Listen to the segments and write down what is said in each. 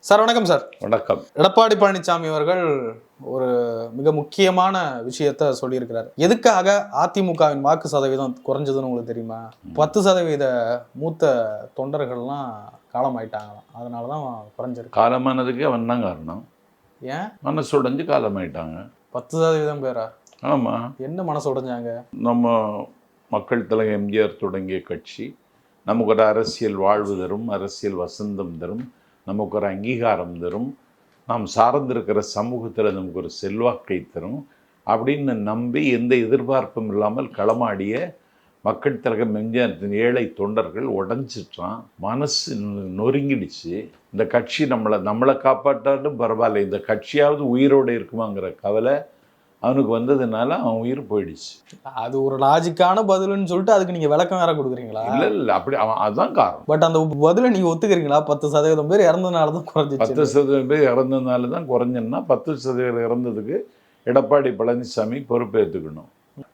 Sir வணக்கம் sir. வணக்கம். எடப்பாடி பழனிசாமி அவர்கள் ஒரு மிக முக்கியமான விஷயத்த சொல்லியிருக்கிறார். எதுக்காக அதிமுகவின் வாக்கு சதவீதம் குறைஞ்சதுன்னு உங்களுக்கு தெரியுமா? 10% மூத்த தொண்டர்கள்லாம் காலமாயிட்டாங்களாம், அதனாலதான் குறைஞ்சிருக்கு. காலமானதுக்கு அவன் தான் காரணம். ஏன் மனசு உடைஞ்சு காலமாயிட்டாங்க. 10% பேரா? ஆமா, என்ன மனசு உடைஞ்சாங்க? நம்ம மக்கள் தலைவர் எம்ஜிஆர் தொடங்கிய கட்சி நமக்கு ஒரு அரசியல் வாழ்வு தரும், அரசியல் வசந்தம் தரும், நமக்கு ஒரு அங்கீகாரம் தரும், நாம் சார்ந்திருக்கிற சமூகத்தில் நமக்கு ஒரு செல்வாக்கை தரும் அப்படின்னு நம்பி எந்த எதிர்பார்ப்பும் இல்லாமல் களமாடிய மக்கள் தலைவர் எம்ஜிஆர் ஏழை தொண்டர்கள் உடஞ்சிட்டான். மனசு நொறுங்கிடுச்சு. இந்த கட்சி நம்மளை காப்பாற்றாலும் பரவாயில்ல, இந்த கட்சியாவது உயிரோடு இருக்குமாங்கிற கவலை அவனுக்கு வந்ததுனால அவன் உயிர் போயிடுச்சு. அது ஒரு லாஜிக்கான பதிலுன்னு சொல்லிட்டு அதுக்கு நீங்க விளக்கம் வேற கொடுக்குறீங்களா? இல்ல அப்படி அவன் அதுதான் காரணம். பட் அந்த பதிலை நீங்க ஒத்துக்கிறீங்களா? 10% பேர் இறந்ததுனால தான் குறைஞ்சிச்சு. 10% பேர் இறந்ததுனால தான் குறைஞ்சுன்னா 10% இறந்ததுக்கு எடப்பாடி பழனிசாமி பொறுப்பேற்றுக்கணும்.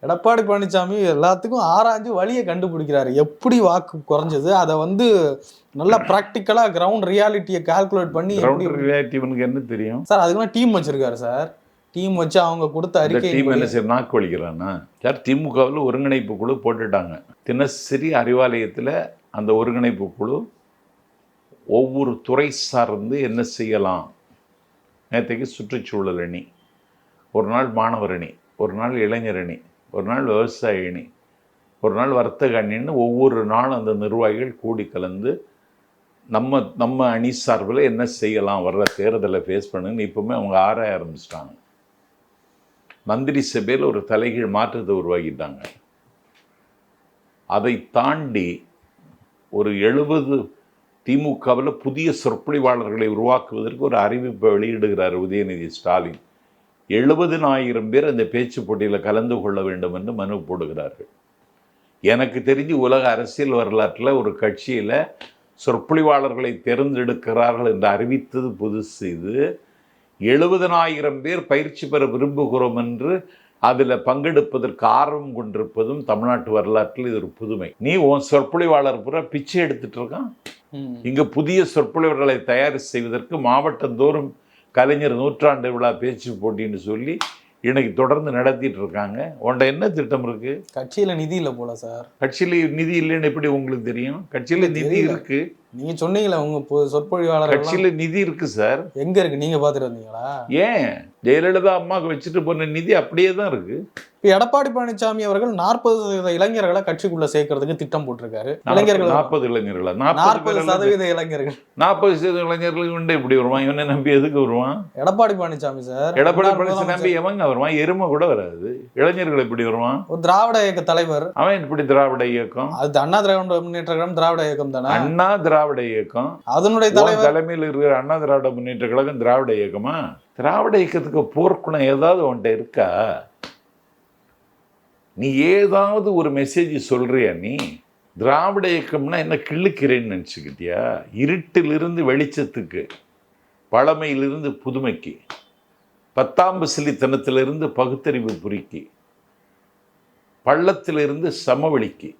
எடப்பாடி பழனிசாமி எல்லாத்துக்கும் ஆராய்ஞ்சு வழியை கண்டுபிடிக்கிறாரு. எப்படி வாக்கு குறைஞ்சது அதை நல்லா ப்ராக்டிக்கலா கிரவுண்ட் ரியாலிட்டியை கால்குலேட் பண்ணி. கிரவுண்ட் ரியாலிட்டிவனுக்கு என்ன தெரியும் சார்? அதுக்குலாம் டீம் வச்சிருக்காரு சார். டீம் வச்சு அவங்க கொடுத்த அறிக்கை. டீம் என்ன சரி நாக்கு வலிக்கிறான்னா சார்? திமுகவில் ஒருங்கிணைப்பு குழு போட்டுட்டாங்க. தினசரி அறிவாலயத்தில் அந்த ஒருங்கிணைப்பு குழு ஒவ்வொரு துறை சார்ந்து என்ன செய்யலாம். நேற்றுக்கு சுற்றுச்சூழல் அணி, ஒரு நாள் மாணவர் அணி, ஒரு நாள் இளைஞர் அணி, ஒரு நாள் விவசாய அணி, ஒரு நாள் வர்த்தக அணின்னு ஒவ்வொரு நாளும் அந்த நிர்வாகிகள் கூடி கலந்து நம்ம அணி சார்பில் என்ன செய்யலாம், வர்ற தேர்தலை ஃபேஸ் பண்ணுன்னு இப்போவுமே அவங்க ஆராய ஆரம்பிச்சிட்டாங்க. மந்திரி சபையில் ஒரு தலைகீழ் மாற்றத்தை உருவாக்கிட்டாங்க. அதை தாண்டி ஒரு 70 திமுகவில் புதிய சொற்பொழிவாளர்களை உருவாக்குவதற்கு ஒரு அறிவிப்பை வெளியிடுகிறார் உதயநிதி ஸ்டாலின். 70,000 பேர் அந்த பேச்சு போட்டியில் கலந்து கொள்ள வேண்டும் என்று மனு போடுகிறார்கள். எனக்கு தெரிஞ்சு உலக அரசியல் வரலாற்றில் ஒரு கட்சியில் சொற்பொழிவாளர்களை தேர்ந்தெடுக்கிறார்கள் என்று அறிவித்தது புதுசு. இது 70,000 பேர் பயிற்சி பெற விரும்புகிறோம் என்று அதில் பங்கெடுப்பதற்கு ஆர்வம் கொண்டிருப்பதும் தமிழ்நாட்டு வரலாற்றில் இது ஒரு புதுமை. நீ உன் சொற்பொழிவாளர் பூரா பிச்சை எடுத்துட்டு இருக்கான். இங்கே புதிய சொற்பொழிவர்களை தயார் செய்வதற்கு மாவட்டந்தோறும் கலைஞர் நூற்றாண்டு விழா பேச்சு போட்டின்னு சொல்லி இன்னைக்கு தொடர்ந்து நடத்திட்டு இருக்காங்க. உன்ட என்ன திட்டம் இருக்கு? கட்சியில நிதி இல்லை போல சார். கட்சியில நிதி இல்லைன்னு எப்படி உங்களுக்கு தெரியும்? கட்சியில நிதி இருக்கு. நீங்க சொன்னீங்களா உங்க சொற்பொழிவாளர்? கட்சியில நிதி இருக்கு சார். எங்க இருக்கு? நீங்க பாத்துட்டு வந்தீங்களா? ஏன் ஜெயலலிதா அம்மாவுக்கு வச்சுட்டு போன நிதி அப்படியே தான் இருக்கு. இப்ப எடப்பாடி பழனிசாமி அவர்கள் 40% இளைஞர்களை கட்சிக்குள்ள சேர்க்கறதுக்கு திட்டம் போட்டிருக்காரு. இளைஞர்கள் 40 இளைஞர்களா? 40% இளைஞர்கள். 40% இளைஞர்களுக்கு இப்படி வருவான்? இவனை நம்பி எதுக்கு வருவான்? எடப்பாடி பழனிசாமி சார். எடப்பாடி பழனிசாமி நம்பி எவங்க வருவான்? எருமை கூட வராது. இளைஞர்கள் எப்படி வருவான்? ஒரு திராவிட இயக்க தலைவர். அவன் இப்படி திராவிட இயக்கம்? அது அண்ணா திராவிட முன்னேற்ற கழகம் திராவிட இயக்கம் தானே? அண்ணா திராவிட இயக்கம். அதனுடைய தலைமையில் இருக்கிற அண்ணா திராவிட முன்னேற்ற கழகம் திராவிட இயக்கமா? திராவிட இயக்கத்துக்கு போர்க்குணம் ஏதாவது உன்கிட்ட இருக்கா? நீ ஏதாவது ஒரு மெசேஜ் சொல்றியா? நீ திராவிட இயக்கம்னா என்ன கிள்ளுக்கிறேன்னு நினச்சிக்கிட்டியா? இருட்டிலிருந்து வெளிச்சத்துக்கு, பழமையிலிருந்து புதுமைக்கு, 10ஆம் பசிலித்தனத்திலிருந்து பகுத்தறிவு புரிக்கு, பள்ளத்திலிருந்து சமவெளிக்கு,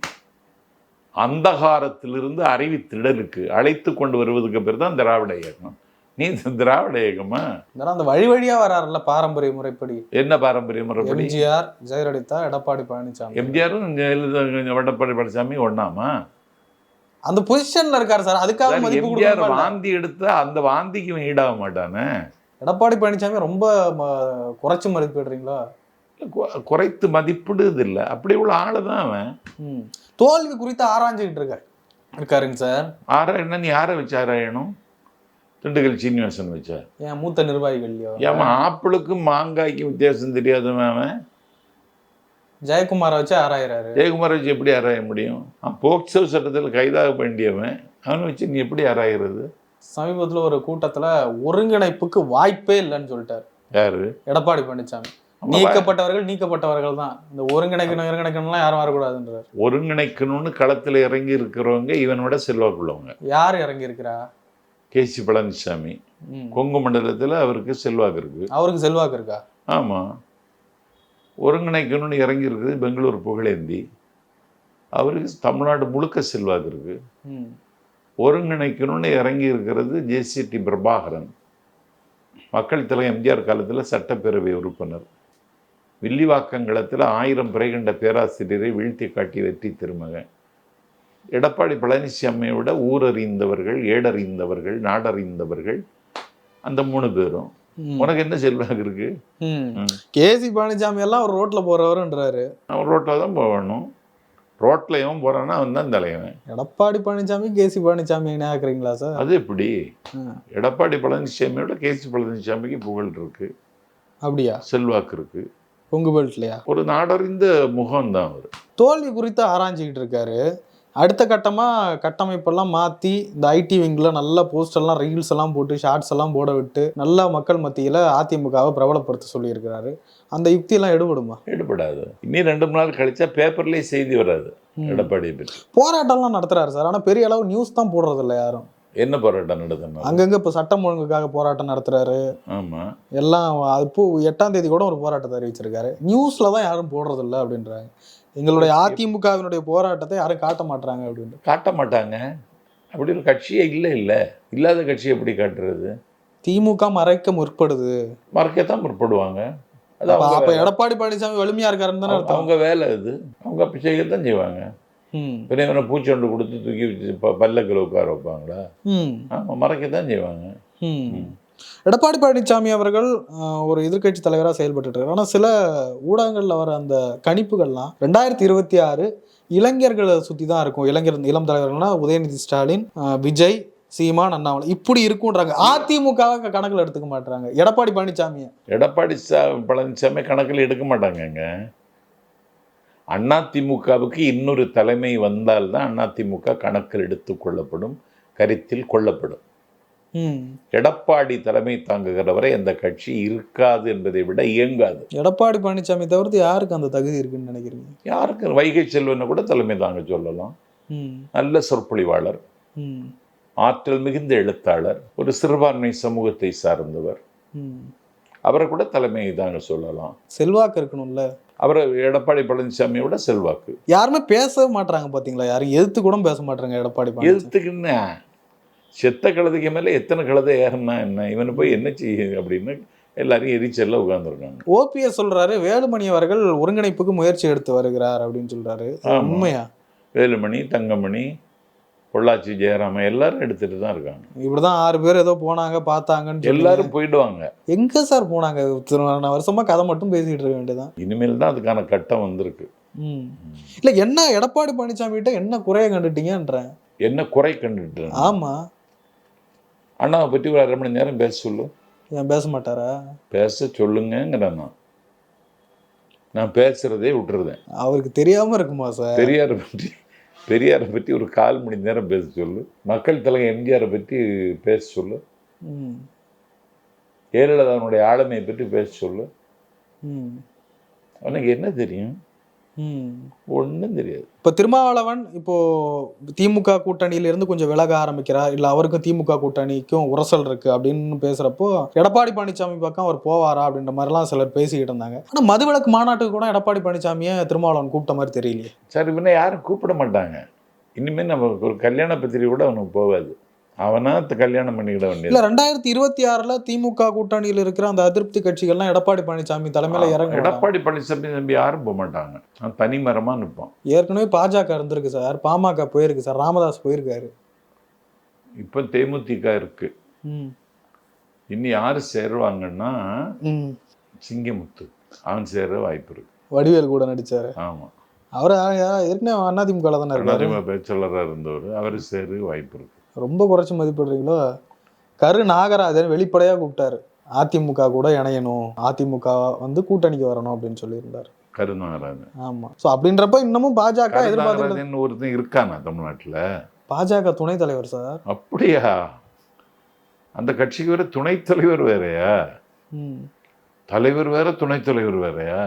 அந்தகாரத்திலிருந்து அறிவித்திடலுக்கு அழைத்து கொண்டு வருவதுக்கு பேர் தான் திராவிட இயக்கம். நீ திராவிட இயக்கமா? அந்த வழி வழியா வராருல்ல பாரம்பரிய முறைப்படி. என்ன பாரம்பரிய முறைப்படி? எம்ஜிஆர், ஜெயலலிதா, எடப்பாடி பழனிசாமி. எம்ஜிஆரும் எடப்பாடி பழனிசாமி ஒண்ணாமா? அந்த பொசிஷன்ல இருக்காரு சார். அதுக்காக எம்ஜிஆர் வாந்தி எடுத்தா அந்த வாந்திக்கு ஈடாக மாட்டானே. எடப்பாடி பழனிசாமி ரொம்ப குறைச்சு மதிப்பிடுறீங்களா? குறைத்து மதிப்பிடுது இல்லை, அப்படி உள்ள ஆளு தான் அவன். தோல்வி குறித்து ஆராய்ஞ்சுக்கிட்டு இருக்காருங்க சார். ஆராயணும். நீ யாரை வச்சு ஆராயணும்? திண்டுக்கல் சீனிவாசன் வச்சா? ஏன் மூத்த நிர்வாகிகள்லையோ? ஏமா ஆப்பிளுக்கும் மாங்காய்க்கும் வித்தியாசம் தெரியாதவன் அவன். ஜெயக்குமாரை வச்சு ஆராயிறாரு. ஜெயக்குமாரை வச்சு எப்படி ஆராய முடியும்? போக்சோ சட்டத்தில் கைதாக வேண்டியவன். அவனை வச்சு நீ எப்படி ஆராயிறது? சமீபத்தில் ஒரு கூட்டத்தில் ஒருங்கிணைப்புக்கு வாய்ப்பே இல்லைன்னு சொல்லிட்டாரு. யாரு? எடப்பாடி பழனிசாமி. நீக்கப்பட்டவர்கள் தான். இந்த ஒருங்கிணைக்கணும்லாம் யாரும் வரக்கூடாதுன்றார். ஒருங்கிணைக்கணும்னு களத்தில் இறங்கி இருக்கிறவங்க இவனோட செல்வாக்குள்ளவங்க. யார் இறங்கி இருக்கிறா? கேசி பழனிசாமி. கொங்கு மண்டலத்தில் அவருக்கு செல்வாக்கு இருக்கு. அவருக்கு செல்வாக்கு இருக்கா? ஆமாம். ஒருங்கிணைக்கணும்னு இறங்கி இருக்குது பெங்களூர் புகழேந்தி. அவருக்கு தமிழ்நாடு முழுக்க செல்வாக்கு இருக்கு. ஒருங்கிணைக்கணும்னு இறங்கி இருக்கிறது ஜேசிடி பிரபாகரன், மக்கள் தலைவர் எம்ஜிஆர் காலத்தில் சட்டப்பேரவை உறுப்பினர். வில்லிவாக்கங்களத்தில் 1000 பிறை கண்ட பேராசிரியரை வீழ்த்தி காட்டி வெற்றி திருமகன். எடப்பாடி பழனிசாமியை விட ஊரறிந்தவர்கள், ஏடறிந்தவர்கள், நாடறிந்தவர்கள் அந்த 3 பேரும். உனக்கு என்ன செல்வாக்கு இருக்கு? கேசி பழனிசாமி எல்லாம் ஒரு ரோட்ல போறவருன்றாரு. அவன் ரோட்டில் தான் போகணும். ரோட்டில் எவன் போறான்னா அவன் தான் தலைவன். எடப்பாடி பழனிசாமி கேசி பழனிசாமி என்ன ஆக்குறீங்களா சார்? அது எப்படி? எடப்பாடி பழனிசாமியோட கேசி பழனிசாமிக்கு புகழ் இருக்கு. அப்படியா? செல்வாக்கு இருக்கு. பொங்கு பெல்ட்லையா? ஒரு நாடறிந்த முகம் தான் அவர். தோல்வி குறித்து ஆராய்ச்சிக்கிட்டு இருக்காரு. அடுத்த கட்டமாக கட்டமைப்பெல்லாம் மாற்றி இந்த ஐடி விங்கில் நல்ல போஸ்டர்லாம், ரீல்ஸ் எல்லாம் போட்டு, ஷார்ட்ஸ் எல்லாம் போட விட்டு நல்லா மக்கள் மத்தியில் அதிமுகவை பிரபலப்படுத்த சொல்லியிருக்கிறாரு. அந்த யுக்தியெல்லாம் எடுபடுமா? எடுபடாது. இன்னும் 2-3 நாள் கழிச்சா பேப்பர்லேயே செய்தி வராது எடப்பாடியை பற்றி. போராட்டம்லாம் நடத்துறாரு சார், ஆனால் பெரிய அளவு நியூஸ் தான் போடுறது இல்லை யாரும். என்ன போராட்டம் நடத்தணும்? அங்கங்கே இப்போ சட்டம் ஒழுங்குக்காக போராட்டம் நடத்துறாரு. எல்லாம் இப்போ 8ஆம் தேதி கூட ஒரு போராட்டத்தை அறிவிச்சிருக்காரு. நியூஸ்ல தான் யாரும் போடுறது இல்லை அப்படின்றாங்க. எங்களுடைய அதிமுகவினுடைய போராட்டத்தை யாரும் காட்ட மாட்டாங்க அப்படின்னு. காட்ட மாட்டாங்க. அப்படி ஒரு கட்சியே இல்லை. இல்லாத கட்சியை எப்படி காட்டுறது? திமுக மறைக்க முற்படுது. மறைக்கத்தான் முற்படுவாங்க. அப்ப எடப்பாடி பழனிசாமி வலிமையா இருக்காருன்னு தானே அர்த்தம். அவங்க வேலை அது. அவங்க அப்படி செய்யத்தான் செய்வாங்க. பெரியவனை பூச்சொண்டு கொடுத்து தூக்கி பல்லக்கில் உட்கார வைப்பாங்களா? ஆமாம், மறைக்கத்தான் செய்வாங்க. எடப்பாடி பழனிசாமி அவர்கள் ஒரு எதிர்கட்சி தலைவராக செயல்பட்டு இருக்காரு. ஆனால் சில ஊடகங்களில் வர அந்த கணிப்புகள்லாம் 2026 இளைஞர்களை சுற்றி தான் இருக்கும். இளம் தலைவர்கள்னா உதயநிதி ஸ்டாலின், விஜய், சீமான், அண்ணாமலை இப்படி இருக்குன்றாங்க. அதிமுக கணக்கில் எடுத்துக்க மாட்டாங்க எடப்பாடி பழனிசாமி கணக்கில் எடுக்க மாட்டாங்கங்க. அதிமுகவுக்கு இன்னொரு தலைமை வந்தால்தான் அதிமுக கணக்கில் எடுத்துக் கொள்ளப்படும், கருத்தில் கொள்ளப்படும். எடப்பாடி தலைமை தாங்குகிறவரை அந்த கட்சி இருக்காது என்பதை விட இயங்காது. எடப்பாடி பழனிசாமி தவிர்த்து யாருக்கு அந்த தகுதி இருக்குன்னு நினைக்கிறீங்க? யாருக்கு? வைகை செல்வனை கூட தலைமை தாங்க சொல்லலாம். நல்ல சொற்பொழிவாளர், ஆற்றல் மிகுந்த எழுத்தாளர், ஒரு சிறுபான்மை சமூகத்தை சார்ந்தவர், அவரை கூட தலைமை தாங்க சொல்லலாம். செல்வாக்கு இருக்கணும்ல. அவர் எடப்பாடி பழனிசாமியோட செல்வாக்கு. யாருமே பேச மாட்டாங்க பாத்தீங்களா? யாரும் எதிர்த்து கூட பேச மாட்டாங்க எடப்பாடி. எதிர்த்துக்குன்னு செத்த கழுதைக்கு மேலே எத்தனை கழுதை ஏறனா என்ன, இவனை போய் என்ன செய்ய அப்படின்னு எல்லாரையும் எரிச்சல்ல உட்கார்ந்துருக்காங்க. ஓபிஎஸ் சொல்றாரு வேலுமணி அவர்கள் ஒருங்கிணைப்புக்கு முயற்சி எடுத்து வருகிறார் அப்படின்னு சொல்றாரு. உண்மையா? வேலுமணி, தங்கமணி, பொள்ளாச்சி ஜெயராமன் எல்லாரும் எடுத்துட்டு தான் இருக்காங்க. இப்படிதான் 6 பேர் ஏதோ போனாங்க பார்த்தாங்கன்னு எல்லாரும் போயிடுவாங்க. எங்க சார் போனாங்க? வருஷமா கதை மட்டும் பேசிட்டு இருக்க வேண்டியதான். இனிமேல் தான் அதுக்கான கட்டம் வந்திருக்கு. இல்ல என்ன எடப்பாடி பழனிசாமி கிட்ட என்ன குறைய கண்டுட்டீங்கன்ற? என்ன குறை கண்டுட்டு? ஆமா, அண்ணாவை பற்றி ஒரு 1/2 மணி நேரம் பேச சொல்லு. ஏன் பேச மாட்டாரா? பேச சொல்லுங்கிறேன். நான் பேசுறதே விட்டுருதேன். அவருக்கு தெரியாம இருக்குமா சார்? பெரியாரை பற்றி ஒரு 1/4 மணி நேரம் பேச சொல்லு. மக்கள் தலைவர் எம்ஜிஆரை பற்றி பேச சொல்லு. ஜெயலலிதாவுடைய ஆளுமையை பற்றி பேச சொல்லு. அவனுக்கு என்ன தெரியும்? ஒன்றும் தெரியாது. இப்போ திருமாவளவன் இப்போ திமுக கூட்டணியில இருந்து கொஞ்சம் விலக ஆரம்பிக்கிறார், இல்லை அவருக்கும் திமுக கூட்டணிக்கும் உரசல் இருக்கு அப்படின்னு பேசுறப்போ எடப்பாடி பழனிசாமி பக்கம் அவர் போவாரா அப்படின்ற மாதிரிலாம் சிலர் பேசிக்கிட்டு இருந்தாங்க. ஆனால் மதுவிலக்கு மாநாட்டுக்கு கூட எடப்பாடி பழனிசாமியை திருமாவளவன் கூப்பிட்ட மாதிரி தெரியலையே. சார், இவனை யாரும் கூப்பிட மாட்டாங்க. இனிமேல் நம்ம ஒரு கல்யாண பத்திரிகை கூட அவனுக்கு போகாது. அவனா கல்யாணம் பண்ணிக்கிட வேண்டியது. இல்லை 2026 திமுக கூட்டணியில் இருக்கிற அந்த அதிருப்தி கட்சிகள்லாம் எடப்பாடி பழனிசாமி தலைமையில இறங்க. எடப்பாடி பழனிசாமி நம்பி யாரும் போக மாட்டாங்க. தனிமரமா நிற்பான். ஏற்கனவே பாஜக இருந்திருக்கு சார், பாமக போயிருக்கு சார், ராமதாஸ் போயிருக்காரு, இப்போ தேமுதிக இருக்கு. இனி யாரு சேருவாங்கன்னா சிங்கமுத்து, அவன் சேர வாய்ப்பு இருக்கு. வடிவேல் கூட நடிச்சாரு. ஆமா, அவர் ஏற்கனவே அதிமுக தானே இருக்காரு, பேச்சாளராக இருந்தவர். அவர் சேர வாய்ப்பு இருக்கு. ரொம்ப குறைச்சி மதிப்பிடுறீங்களோ? கரு நாகராஜன் வெளிப்படையாக கூப்பிட்டாரு, அதிமுக கூட இணையணும், அதிமுக கூட்டணிக்கு வரணும் அப்படின்னு சொல்லியிருந்தார் கரு நாகராஜன். ஆமா. ஸோ அப்படின்றப்ப இன்னமும் பாஜக எதிர்பார்த்து ஒருத்தன் இருக்கானா தமிழ்நாட்டில்? பாஜக துணைத் தலைவர் சார். அப்படியா? அந்த கட்சிக்கு வேற துணைத் தலைவர் வேறையா? தலைவர் வேற துணைத் தலைவர் வேறையா?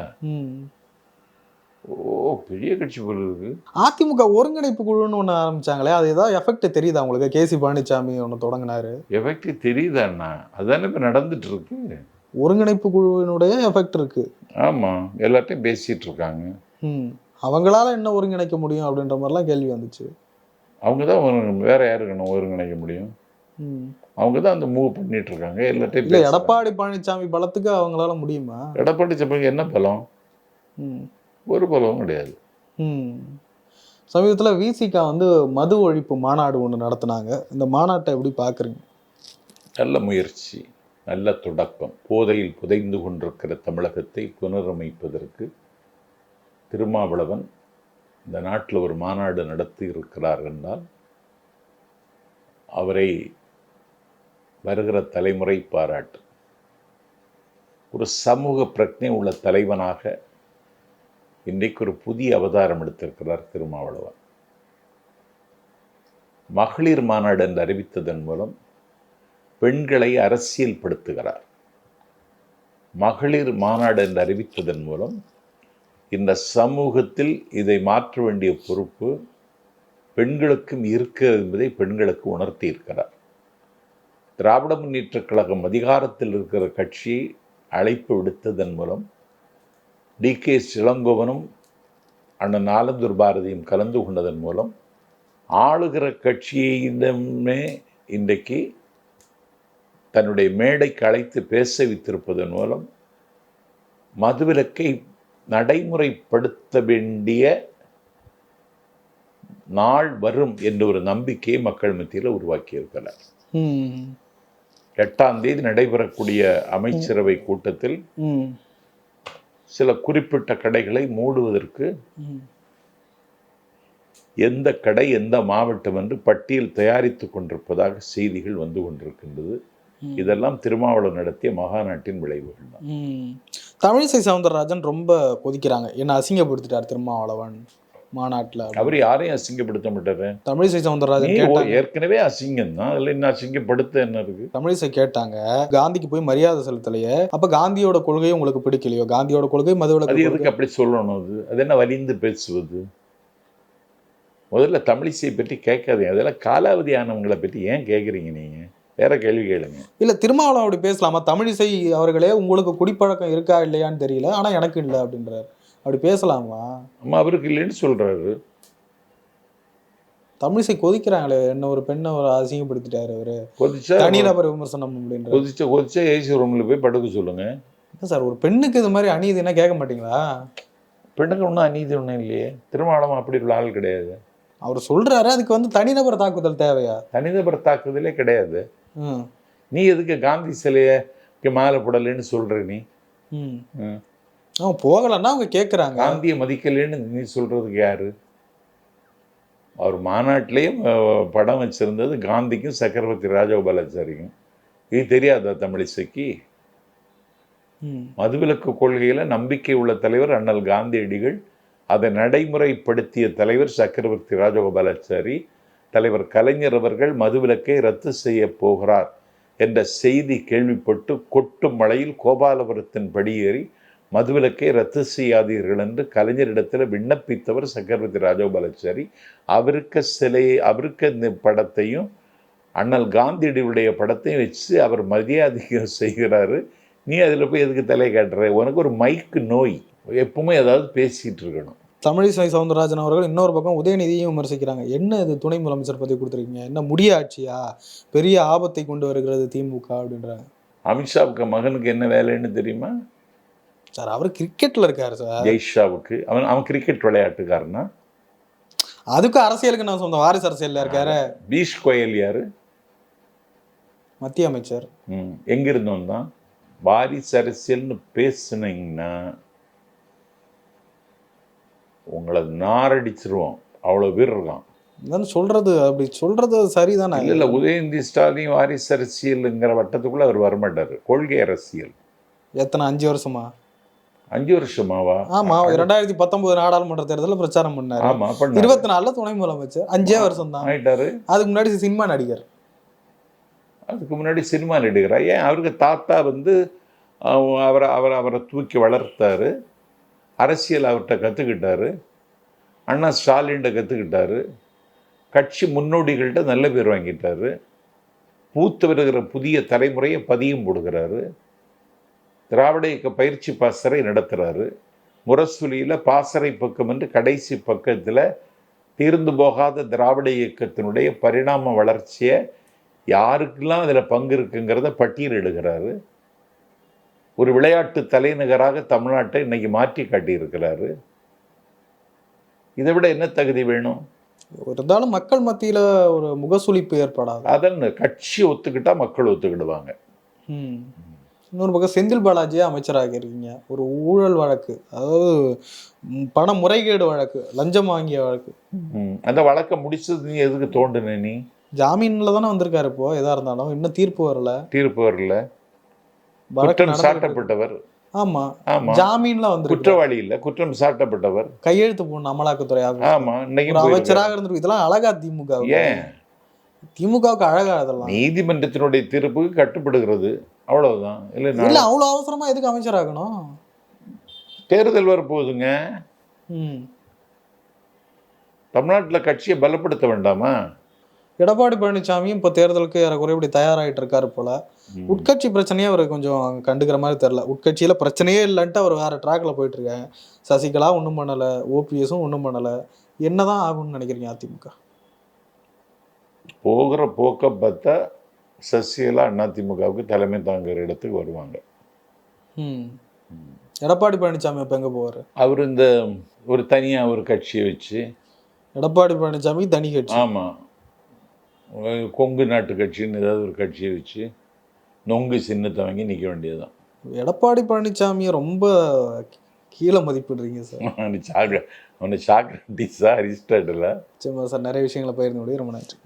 ஓ, பெரிய கட்சி போல இருக்கு. அதிமுக ஒருங்கிணைப்பு குழுன்னு ஒன்று ஆரம்பிச்சாங்களே, அது ஏதாவது எஃபெக்ட் தெரியுதா உங்களுக்கு? கேசி பழனிசாமி ஒன்று தொடங்கினாரு, எஃபெக்ட் தெரியுதாண்ணா? அதுதானே இப்போ நடந்துட்டு இருக்கு. ஒருங்கிணைப்பு குழுவினுடைய எஃபெக்ட் இருக்கு. ஆமா, எல்லாத்தையும் பேசிட்டு இருக்காங்க. அவங்களால என்ன ஒருங்கிணைக்க முடியும் அப்படின்ற மாதிரிலாம் கேள்வி வந்துச்சு. அவங்க தான் வேற யாருக்கு ஒருங்கிணைக்க முடியும்? அவங்க தான் அந்த மூவ் பண்ணிட்டு இருக்காங்க எல்லாத்தையும். இல்ல எடப்பாடி பழனிசாமி பலத்துக்கு அவங்களால முடியுமா? எடப்பாடி சாமிக்கு என்ன பலம்? ஒரு பலமும் கிடையாது. சமீபத்தில் விசிகா வந்து மது ஒழிப்பு மாநாடு ஒன்று நடத்தினாங்க. இந்த மாநாட்டை எப்படி பார்க்குறீங்க? நல்ல முயற்சி, நல்ல தொடக்கம். போதையில் புதைந்து கொண்டிருக்கிற தமிழகத்தை புனரமைப்பதற்கு திருமாவளவன் இந்த நாட்டில் ஒரு மாநாடு நடத்தி இருக்கிறார் என்றால் அவரை வருகிற தலைமுறை பாராட்டு. ஒரு சமூக பிரச்சனை உள்ள தலைவனாக இன்றைக்கு ஒரு புதிய அவதாரம் எடுத்திருக்கிறார் திருமாவளவன். மகளிர் மாநாடு என்று அறிவித்ததன் மூலம் பெண்களை அரசியல் படுத்துகிறார். மகளிர் மாநாடு என்று அறிவித்ததன் மூலம் இந்த சமூகத்தில் இதை மாற்ற வேண்டிய பொறுப்பு பெண்களுக்கும் இருக்கிறது என்பதை பெண்களுக்கு உணர்த்தி இருக்கிறார். திராவிட முன்னேற்றக் கழகம் அதிகாரத்தில் இருக்கிற கட்சியை அழைப்பு விடுத்ததன் மூலம் டி.கே. இளங்கோவனும் அண்ணன் ஆலந்தூர் பாரதியும் கலந்து கொண்டதன் மூலம் ஆளுகிற கட்சியிடமே இன்றைக்கு தன்னுடைய மேடைக்கு அழைத்து பேச வைத்திருப்பதன் மூலம் மதுவிலக்கை நடைமுறைப்படுத்த வேண்டிய நாள் வரும் என்ற ஒரு நம்பிக்கையை மக்கள் மத்தியில் உருவாக்கியிருக்கிறார். 8ஆம் தேதி நடைபெறக்கூடிய அமைச்சரவை கூட்டத்தில் சில குறிப்பிட்ட கடைகளை மூடுவதற்கு எந்த கடை எந்த மாவட்டம் என்று பட்டியல் தயாரித்துக் கொண்டிருப்பதாக செய்திகள் வந்து கொண்டிருக்கின்றது. இதெல்லாம் திருமாவளவன் நடத்திய மகாநாட்டின் விளைவுகள் தான். தமிழிசை சவுந்தரராஜன் ரொம்ப கொதிக்கிறாங்க, என்ன அசிங்கப்படுத்திட்டார் திருமாவளவன் மாநாட்டில். அவர் யாரையும் அசிங்கப்படுத்த மாட்டாரு. தமிழிசை சவுந்தரராஜன் ஏற்கனவே அசிங்கம் தான், அதுல இன்னும் அசிங்கப்படுத்த என்ன இருக்கு? தமிழிசை கேட்டாங்க, காந்திக்கு போய் மரியாதை செலுத்தலையே, அப்ப காந்தியோட கொள்கையை உங்களுக்கு பிடிக்கலையோ? காந்தியோட கொள்கை மதுவிலக்கு எதுக்கு அப்படி சொல்லணும்? அது என்ன வலிந்து பேசுவது? முதல்ல தமிழிசை பற்றி கேட்காதீங்க. அதெல்லாம் காலாவதி ஆனவங்களை பற்றி ஏன் கேட்குறீங்க? நீங்க வேற கேள்வி கேளுங்க. இல்ல திருமாவளவன் அப்படி பேசலாமா? தமிழிசை அவர்களே உங்களுக்கு குடிப்பழக்கம் இருக்கா இல்லையான்னு தெரியல, ஆனா எனக்கு இல்லை அப்படின்றாரு. அப்படி பேசலாமா? அம்மா அவருக்கு இல்லைன்னு சொல்றாரு. தமிழிசை கொதிக்கிறாங்களே, என்ன ஒரு பெண்ணை ஒரு அசிங்கப்படுத்திட்டாரு அவரு. கொதிச்சா தனிநபர் விமர்சனம் அப்படின்ற கொதிச்சா ஏசி ரூம்ல போய் படுக்க சொல்லுங்க. சார், ஒரு பெண்ணுக்கு இது மாதிரி அநீதினா கேட்க மாட்டீங்களா? பெண்ணுக்கு ஒன்றும் அநீதி ஒன்றும் இல்லையே. திருமாவளவன் அப்படி உள்ள ஆள் கிடையாது. அவர் சொல்றாரு அதுக்கு வந்து தனிநபர் தாக்குதல் தேவையா? தனிநபர் தாக்குதலே கிடையாது. நீ எதுக்கு காந்தி சிலைய மாலை போடலன்னு சொல்ற? நீ அவன் போகலன்னா அவங்க கேட்குறாங்க. காந்தியை மதிக்கலன்னு நீ சொல்றதுக்கு யாரு? அவர் மாநாட்டிலையும் படம் வச்சிருந்தது காந்திக்கும் சக்கரவர்த்தி ராஜகோபாலாச்சாரிக்கும். இது தெரியாதா தமிழிசைக்கு? மதுவிலக்கு கொள்கையில நம்பிக்கை உள்ள தலைவர் அண்ணல் காந்தியடிகள், அதை நடைமுறைப்படுத்திய தலைவர் சக்கரவர்த்தி ராஜகோபாலாச்சாரி. தலைவர் கலைஞர் அவர்கள் மதுவிலக்கை ரத்து செய்ய போகிறார் என்ற செய்தி கேள்விப்பட்டு கொட்டும் மழையில் கோபாலபுரத்தின் படியேறி மதுவிலக்கை ரத்து செய்யாதீர்கள் என்று கலைஞரிடத்தில் விண்ணப்பித்தவர் சக்கரவர்த்தி ராஜகோபாலாச்சாரி. அவருக்கு இந்த படத்தையும் அண்ணல் காந்தியடிகளுடைய படத்தையும் வச்சு அவர் மரியாதை செய்கிறாரு. நீ அதில் போய் எதுக்கு தலை காட்டுற? உனக்கு ஒரு மைக்கு நோய், எப்பவுமே ஏதாவது பேசிட்டு இருக்கணும். தமிழிசை சவுந்தரராஜன் அவர்கள் இன்னொரு பக்கம் உதயநிதியும் விமர்சிக்கிறாங்க. என்ன இது துணை முதலமைச்சர் பதவி கொடுத்துருக்கீங்க, என்ன முடியாட்சியா, பெரிய ஆபத்தை கொண்டு வருகிறது திமுக அப்படின்றாங்க. அமித்ஷாவுக்கு மகனுக்கு என்ன வேலைன்னு தெரியுமா சார்? அவர் கிரிக்கெட்ல இருக்காரு சார். ஜெய்ஷாவுக்கு அவன் கிரிக்கெட் விளையாட்டுக்காரனா? அதுக்கு அரசியலுக்கு நான் சொந்த வாரிசு அரசியல்ல இருக்காரு. பீஷ் கோயல் யாரு? மத்திய அமைச்சர். எங்கிருந்தோம் தான் வாரிசு அரசியல்னு பேசுனீங்கன்னா உங்களை நாரடிச்சிருவோம். அவ்வளோ பேர் இருக்கான் சொல்றது. அப்படி சொல்றது சரிதானே? இல்லை, உதயநிதி ஸ்டாலின் வாரிசு அரசியலுங்கிற வட்டத்துக்குள்ள அவர் வரமாட்டார். கொள்கை அரசியல். எத்தனை 5 வருஷமா? 5 வருஷமாவா? ஆமா, 2019 நாடாளுமன்ற தேர்தலில் பிரச்சாரம் பண்ணாரு. ஆமா, 24 துணை முதலமைச்சர். 5 வருஷம் தான் ஆயிட்டாரு. அதுக்கு முன்னாடி சினிமா நடிகர். அதுக்கு முன்னாடி சினிமா நடிகரா? ஏன் அவருக்கு தாத்தா வந்து அவரை தூக்கி வளர்த்தாரு. அரசியல் அவர்கிட்ட கற்றுக்கிட்டாரு. அண்ணா ஸ்டாலின்கிட்ட கற்றுக்கிட்டாரு. கட்சி முன்னோடிகள்கிட்ட நல்ல பேர் வாங்கிட்டாரு. பூத்து வருகிற புதிய தலைமுறையை பதியம் போடுகிறாரு. திராவிட இயக்க பயிற்சி பாசறை நடத்துகிறாரு. முரசொலியில் பாசறை பக்கம் என்று கடைசி பக்கத்தில் தீர்ந்து போகாத திராவிட இயக்கத்தினுடைய பரிணாம வளர்ச்சியை யாருக்கெல்லாம் அதில் பங்கு இருக்குங்கிறத பட்டியலிடுகிறாரு. ஒரு விளையாட்டு தலைநகராக தமிழ்நாட்டை இன்னைக்கு மாற்றி காட்டியிருக்கிறாரு. இதை விட என்ன தகுதி வேணும்? இருந்தாலும் மக்கள் மத்தியில ஒரு முகசுளிப்பு ஏற்படாது. அதன் கட்சி ஒத்துக்கிட்டா மக்கள் ஒத்துக்கிடுவாங்க. இன்னொரு பக்கம் செந்தில் பாலாஜியை அமைச்சராக இருக்கீங்க. ஒரு ஊழல் வழக்கு, அதாவது பண முறைகேடு வழக்கு, லஞ்சம் வாங்கிய வழக்கு. அந்த வழக்கை முடிச்சது நீ எதுக்கு தோண்டுன? நீ ஜாமீன்ல தானே வந்திருக்காரு. இப்போ எதா இருந்தாலும் இன்னும் தீர்ப்பு வரல. குற்றம் சாட்டப்பட்டவர். ஆமா, ஆமா, ஜாமீன்ல வந்து குற்றவாளி இல்ல, குற்றம் சாட்டப்பட்டவர். கையெழுத்து போடணும் அமலாக்கத்துறை. ஆமா, இன்னைக்கு அமைச்சராக இருந்திருக்கு. இதெல்லாம் அழகா திமுக? ஏன் திமுகவுக்கு அழகா? அதெல்லாம் நீதிமன்றத்தினுடைய தீர்ப்புக்கு கட்டுப்படுகிறது, அவ்வளவுதான். இல்ல அவ்வளவு அவசரமா எதுக்கு அமைச்சராகணும்? தேர்தல் வரப்போகுதுங்க. தமிழ்நாட்டுல கட்சியை பலப்படுத்த வேண்டாமா? எடப்பாடி பழனிசாமியும் இப்போ தேர்தலுக்கு ஏறக்குறைய இப்படி தயாராகிட்டு இருக்காரு போல. உட்கட்சி பிரச்சனையே அவர் கொஞ்சம் கண்டுக்கிற மாதிரி தெரியல. உட்கட்சியில பிரச்சனையே இல்லைன்ட்டு அவர் வேற ட்ராக்ல போயிட்டு இருக்காங்க. சசிகலா ஒன்றும் பண்ணலை, ஓபிஎஸும் ஒன்றும் பண்ணலை. என்னதான் ஆகும்னு நினைக்கிறீங்க அதிமுக? போகிற போக்க பார்த்தா சசிகலா அதிமுகவுக்கு தலைமை தாங்குற இடத்துக்கு வருவாங்க. எடப்பாடி பழனிசாமி இப்போ எங்கே போவார்? அவர் இந்த ஒரு தனியாக ஒரு கட்சியை வச்சு. எடப்பாடி பழனிசாமி தனி கட்சி? ஆமாம், கொங்கு நாட்டு கட்சின்னு ஏதாவது ஒரு கட்சியை வச்சு நொங்கு சின்னத்தை வாங்கி நிற்க வேண்டியதுதான். எடப்பாடி பழனிசாமியை ரொம்ப கீழே மதிப்பிடுறீங்க சார். அவனை சாக்ரட்டிஸா அரிஸ்டாட்டிலா? சும்மா சார், நிறைய விஷயங்களை பகிர்ந்து முடியும். ரொம்ப நன்றி.